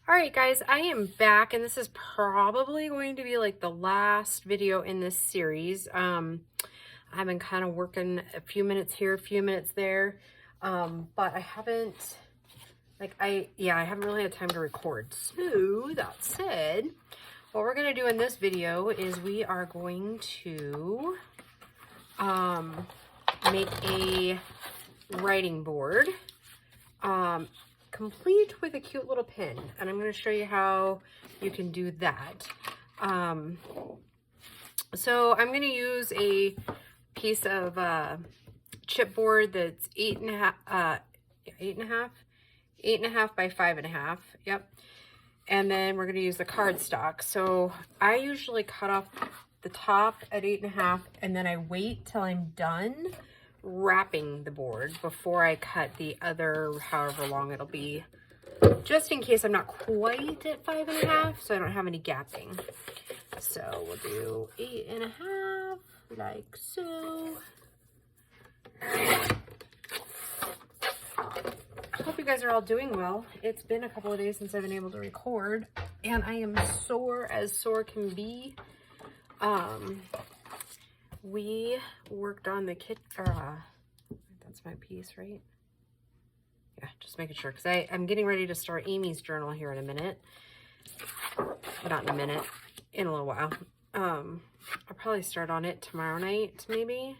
All right, guys, I am back, and this is probably going to be like the last video in this series. I've been kind of working a few minutes here, a few minutes there, but I haven't, I haven't really had time to record. So that said, what we're going to do in this video is we are going to make a writing board. Complete with a cute little pin, and I'm going to show you how you can do that. So I'm going to use a piece of chipboard that's 8.5 by 5.5. Yep. And then we're going to use the cardstock. So I usually cut off the top at 8.5, and then I wait till I'm done wrapping the board before I cut the other however long it'll be, just in case I'm not quite at 5.5, so I don't have any gapping. So we'll do 8.5 like so. I hope you guys are all doing well. It's been a couple of days since I've been able to record, and I am sore as sore can be. We worked on the kit, that's my piece, right? Yeah, just making sure, because I'm getting ready to start Amy's journal here in a minute. Not in a minute, in a little while. I'll probably start on it tomorrow night, maybe.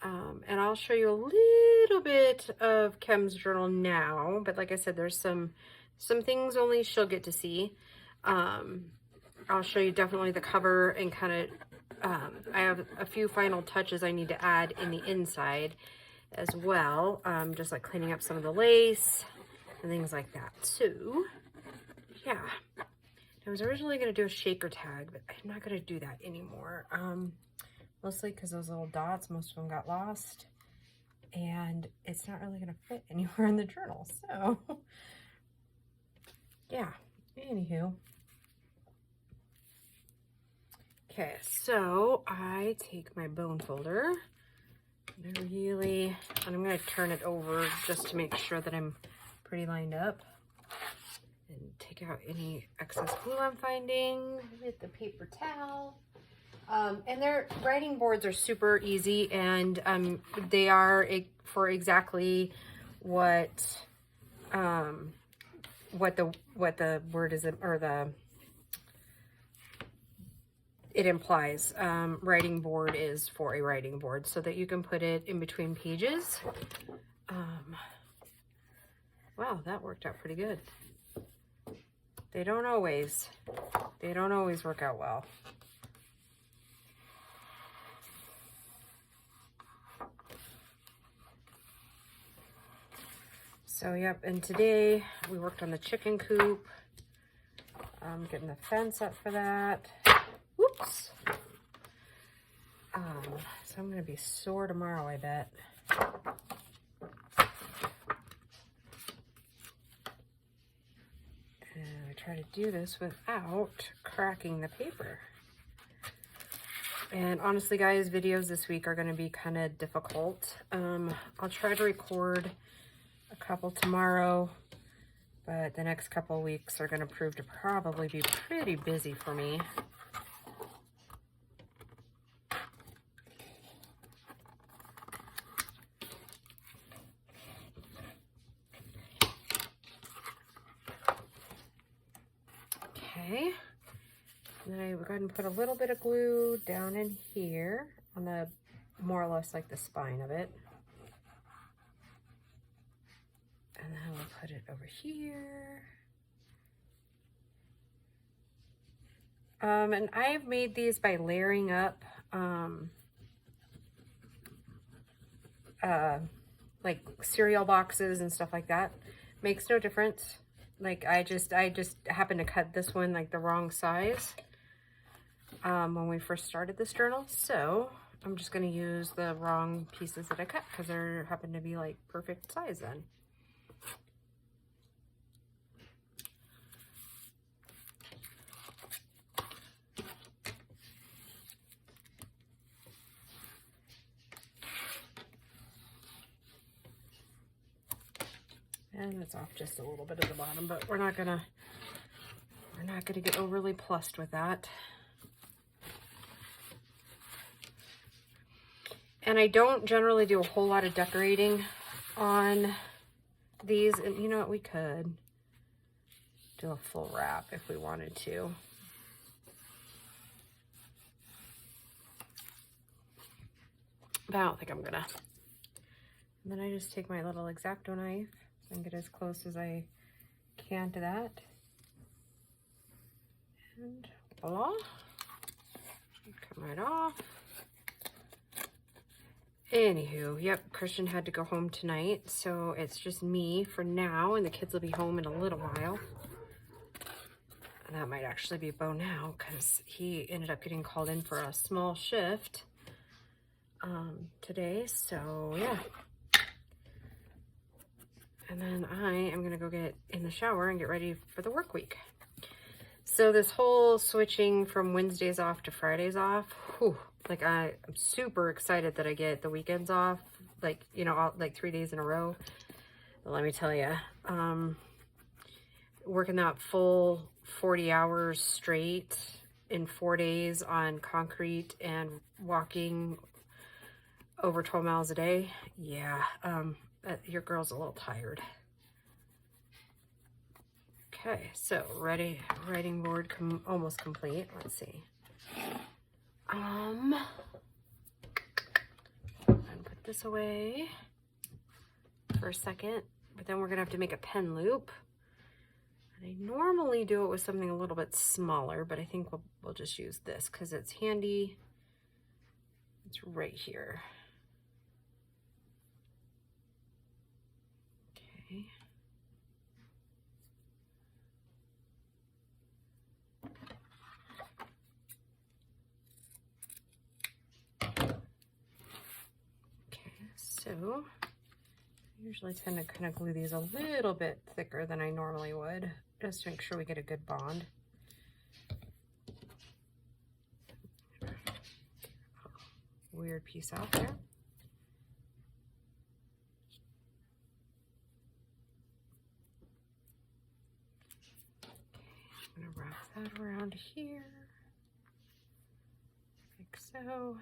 And I'll show you a little bit of Kim's journal now, but like I said, there's some things only she'll get to see. I'll show you definitely the cover and kind of, I have a few final touches I need to add in the inside as well, just like cleaning up some of the lace and things like that. So, yeah. I was originally going to do a shaker tag, but I'm not going to do that anymore. Mostly because those little dots, most of them got lost, and it's not really going to fit anywhere in the journal. So, yeah. Anywho. Okay, so I take my bone folder, and I'm going to turn it over just to make sure that I'm pretty lined up, and take out any excess glue I'm finding with the paper towel. And their writing boards are super easy, and they are for exactly what the word is, or it implies. Writing board is for a writing board, so that you can put it in between pages. Wow, that worked out pretty good. They don't always work out well. So, yep, and today we worked on the chicken coop. I'm getting the fence up for that. Whoops. So I'm going to be sore tomorrow, I bet. And I try to do this without cracking the paper. And honestly, guys, videos this week are going to be kind of difficult. I'll try to record a couple tomorrow, but the next couple of weeks are going to prove to probably be pretty busy for me. Okay, and then I go ahead and put a little bit of glue down in here on the, more or less like the spine of it. And then we'll put it over here. And I've made these by layering up like cereal boxes and stuff like that. Makes no difference. Like I just happened to cut this one like the wrong size when we first started this journal. So I'm just going to use the wrong pieces that I cut because they happen to be like perfect size then. And it's off just a little bit at the bottom, but we're not gonna get overly plussed with that. And I don't generally do a whole lot of decorating on these, and you know what, we could do a full wrap if we wanted to. But I don't think I'm gonna. And then I just take my little X-Acto knife and get as close as I can to that. And voila, come right off. Anywho, yep, Christian had to go home tonight, so it's just me for now, and the kids will be home in a little while. And that might actually be Bo now, because he ended up getting called in for a small shift today, so yeah. And then I am gonna go get in the shower and get ready for the work week. So this whole switching from Wednesdays off to Fridays off, whew, like I'm super excited that I get the weekends off, like, you know, like 3 days in a row. But let me tell you, working that full 40 hours straight in 4 days on concrete and walking over 12 miles a day, yeah, your girl's a little tired. Okay, so writing board almost complete. Let's see. And put this away for a second, but then we're gonna have to make a pen loop. And I normally do it with something a little bit smaller, but I think we'll just use this because it's handy. It's right here. Okay. So I usually tend to kind of glue these a little bit thicker than I normally would, just to make sure we get a good bond. Weird piece out there. Okay, I'm gonna wrap that around here, like so.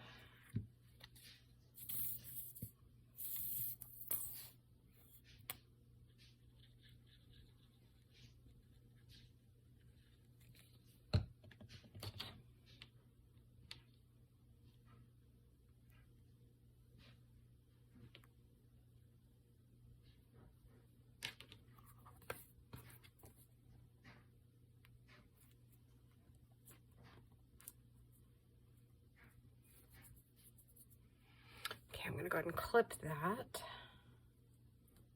I'm gonna go ahead and clip that.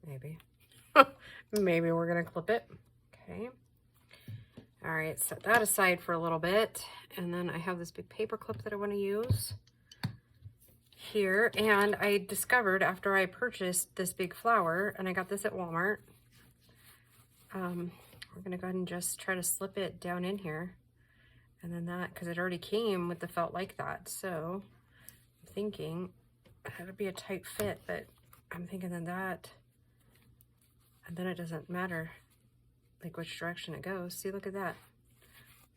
Maybe. Maybe we're gonna clip it. Okay. All right, set that aside for a little bit. And then I have this big paper clip that I want to use here. And I discovered after I purchased this big flower, and I got this at Walmart, we're gonna go ahead and just try to slip it down in here. And then that, because it already came with the felt like that. So I'm thinking it'll be a tight fit, but I'm thinking that, and then it doesn't matter like which direction it goes. See, look at that.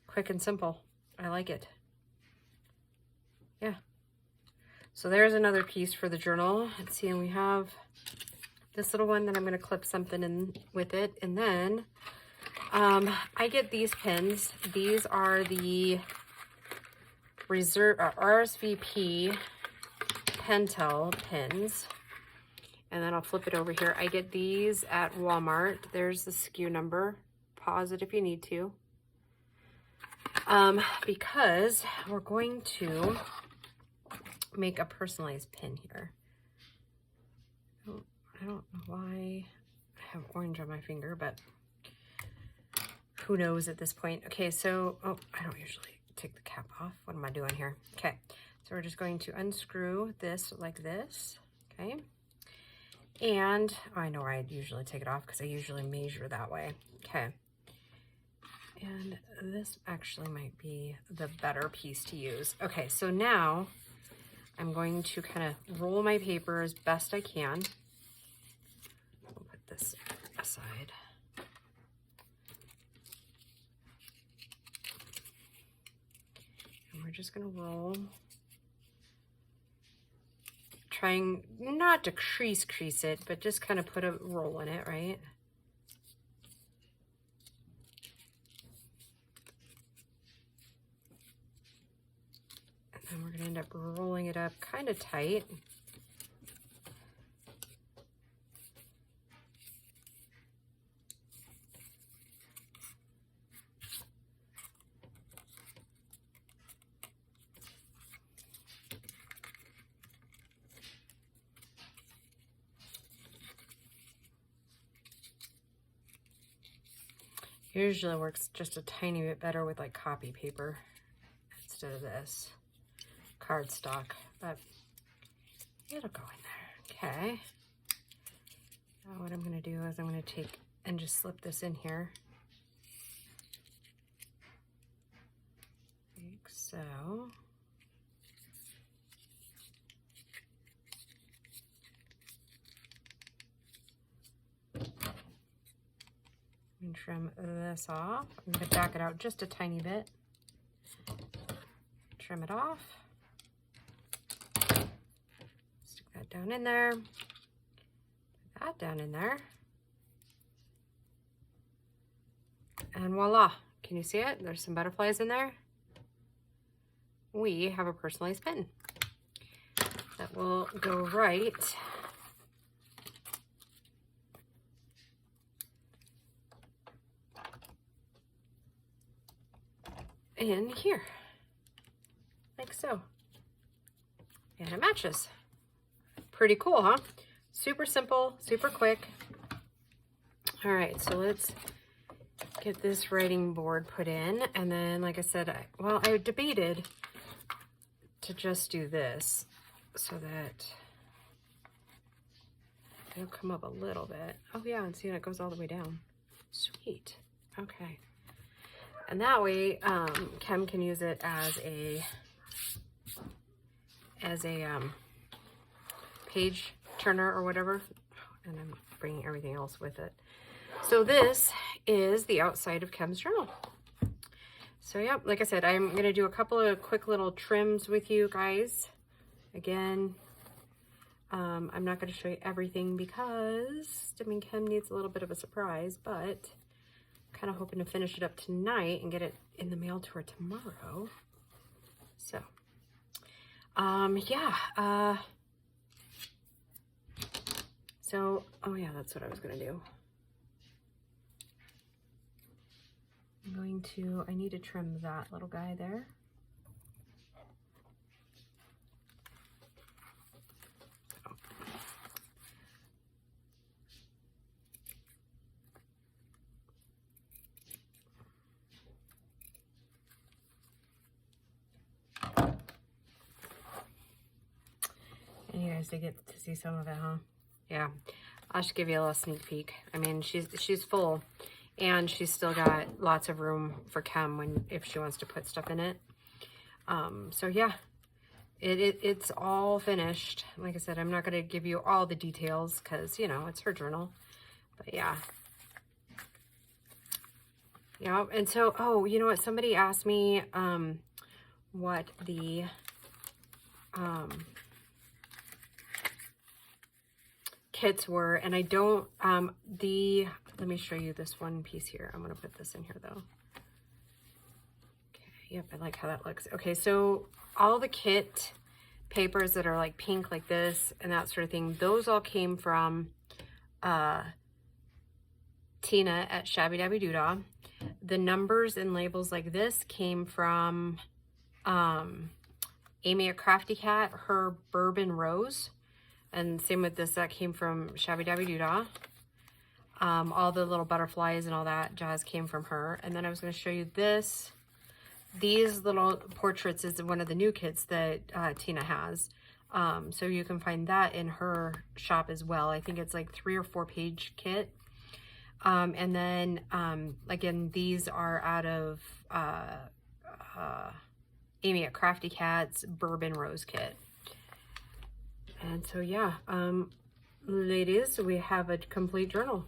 Quick and simple. I like it. Yeah. So there's another piece for the journal. Let's see, and we have this little one that I'm going to clip something in with it. And then I get these pins. These are the RSVP Pentel pins, and then I'll flip it over here. I get these at Walmart. There's the SKU number. Pause it if you need to, because we're going to make a personalized pin here. I don't know why I have orange on my finger, but who knows at this point. Okay, so I don't usually take the cap off. What am I doing here? Okay. So we're just going to unscrew this like this, okay? And I know I'd usually take it off because I usually measure that way. Okay. And this actually might be the better piece to use. Okay, so now I'm going to kind of roll my paper as best I can. I'll put this aside just going to roll. Trying not to crease it, but just kind of put a roll in it, right? And then we're going to end up rolling it up kind of tight. Usually works just a tiny bit better with like copy paper instead of this cardstock, but it'll go in there. Okay. Now what I'm going to do is I'm going to take and just slip this in here. Like so. And trim this off. I'm going to back it out just a tiny bit. Trim it off. Stick that down in there. Put that down in there. And voila. Can you see it? There's some butterflies in there. We have a personalized pin that will go right in here, like so, and it matches. Pretty cool, huh? Super simple, super quick. All right, so let's get this writing board put in, and then, like I said, I debated to just do this so that it'll come up a little bit. Oh yeah, and see, it goes all the way down. Sweet. Okay. And that way, Kim can use it as a page turner or whatever. And I'm bringing everything else with it. So this is the outside of Kim's journal. So yeah, like I said, I'm going to do a couple of quick little trims with you guys. Again, I'm not going to show you everything because, I mean, Kim needs a little bit of a surprise, but kind of hoping to finish it up tonight and get it in the mail to her tomorrow. So, yeah. So, oh yeah, that's what I was going to do. I need to trim that little guy there. And you guys did get to see some of it, huh? Yeah, I'll just give you a little sneak peek. I mean, she's full, and she's still got lots of room for Kim if she wants to put stuff in it. So yeah, it's all finished. Like I said, I'm not going to give you all the details because, you know, it's her journal. But yeah. Yeah, and so, oh, you know what? Somebody asked me what the kits were, and I don't, let me show you this one piece here. I'm going to put this in here though. Okay, yep, I like how that looks. Okay, so all the kit papers that are like pink like this and that sort of thing, those all came from Tina at Shabby Dabby Doodah. The numbers and labels like this came from Amy at Crafty Cat, her Bourbon Rose. And same with this, that came from Shabby Dabby Doodah. All the little butterflies and all that jazz came from her. And then I was going to show you this. These little portraits is one of the new kits that Tina has. So you can find that in her shop as well. I think it's like 3 or 4 page kit. And then, again, these are out of Amy at Crafty Cat's Bourbon Rose kit. And so, yeah, ladies, we have a complete journal.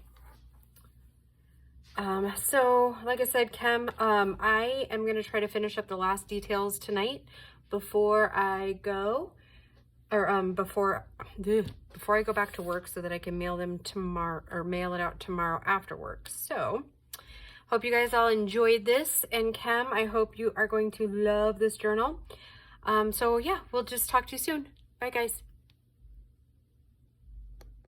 So like I said, Kim, I am going to try to finish up the last details tonight before I go, or before I go back to work, so that I can mail them tomorrow, or mail it out tomorrow after work. So hope you guys all enjoyed this, and Kim, I hope you are going to love this journal. So yeah, we'll just talk to you soon. Bye guys.